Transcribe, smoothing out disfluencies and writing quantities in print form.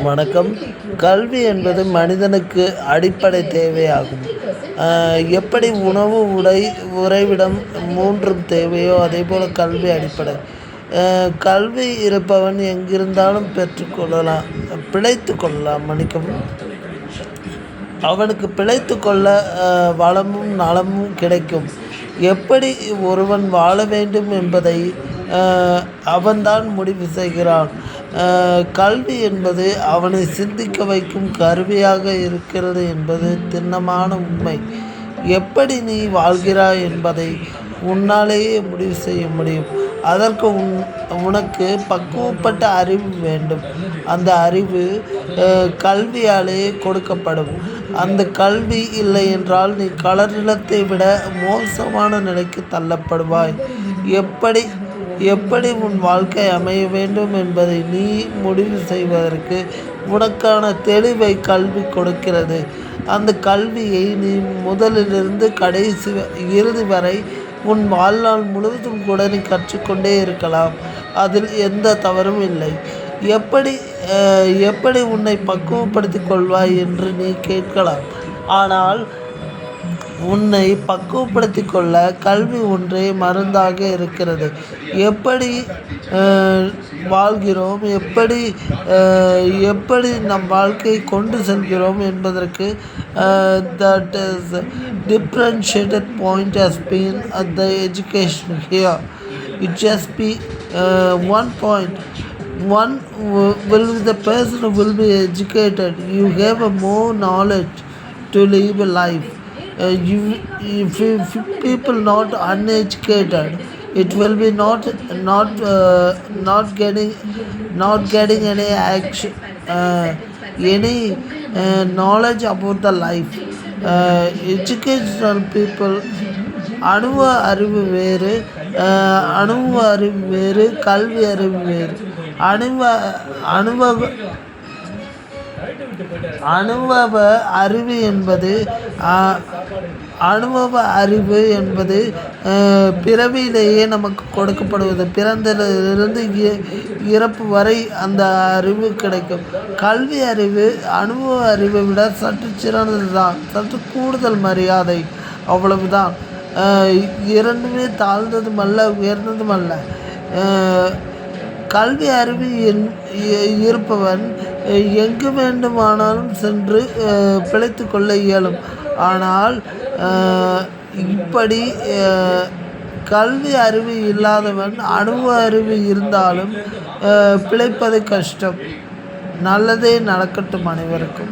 வணக்கம். கல்வி என்பது மனிதனுக்கு அடிப்படை தேவையாகும். எப்படி உணவு, உடை, உறைவிடம் மூன்றும் தேவையோ அதேபோல கல்வி அடிப்படை. கல்வி இருப்பவன் எங்கிருந்தாலும் பிழைத்து கொள்ளலாம். அவனுக்கு பிழைத்து கொள்ள வளமும் நலமும் கிடைக்கும். எப்படி ஒருவன் வாழ வேண்டும் என்பதை அவன்தான் முடிவு செய்கிறான். கல்வி என்பது அவனை சிந்திக்க வைக்கும் கருவியாக இருக்கிறது என்பது திண்ணமான உண்மை. எப்படி நீ வாழ்கிறாய் என்பதை உன்னாலேயே முடிவு செய்ய முடியும். அதற்கு உனக்கு பக்குவப்பட்ட அறிவு வேண்டும். அந்த அறிவு கல்வியாலே கொடுக்கப்படும். அந்த கல்வி இல்லை என்றால் நீ களர் நிலத்தை விட மோசமான நிலைக்கு தள்ளப்படுவாய். எப்படி உன் வாழ்க்கை அமைய வேண்டும் என்பதை நீ முடிவு செய்வதற்கு உனக்கான தெளிவை கல்வி கொடுக்கிறது. அந்த கல்வியை நீ முதலிலிருந்து இறுதி வரை உன் வாழ்நாள் முழுவதும் கூட நீ கற்றுக்கொண்டே இருக்கலாம். அதில் எந்த தவறும் இல்லை. எப்படி உன்னை பக்குவப்படுத்திக் கொள்வாய் என்று நீ கேட்கலாம். ஆனால் உன்னை பக்குவப்படுத்திக் கொள்ள கல்வி ஒன்றே மருந்தாக இருக்கிறது. எப்படி வாழ்கிறோம், எப்படி நம் வாழ்க்கையை கொண்டு செல்கிறோம் என்பதற்கு that is differentiated point has been at the education here. It just be one point. One will be the person who will be educated. You have a more knowledge to live a life. If people not uneducated, it will be not getting any action, any knowledge about the life. Educational people அனுபவ அறிவு வேறு, கல்வி அறிவு வேறு. அனுபவ அறிவு என்பது பிறவியிலேயே நமக்கு கொடுக்கப்படுவது. பிறந்ததிலிருந்து இறப்பு வரை அந்த அறிவு கிடைக்கும். கல்வி அறிவு அனுபவ அறிவை விட சற்று சிறந்ததுதான், சற்று கூடுதல் மரியாதை, அவ்வளவுதான். இரண்டுமே தாழ்ந்ததும் அல்ல, உயர்ந்ததும் அல்ல. கல்வி அறிவு இருப்பவன் எங்கு வேண்டுமானாலும் சென்று பிழைத்து கொள்ள இயலும். ஆனால் இப்படி கல்வி அறிவு இல்லாதவன் அனுபவ அறிவு இருந்தாலும் பிழைப்பது கஷ்டம். நல்லதே நடக்கட்டும் அனைவருக்கும்.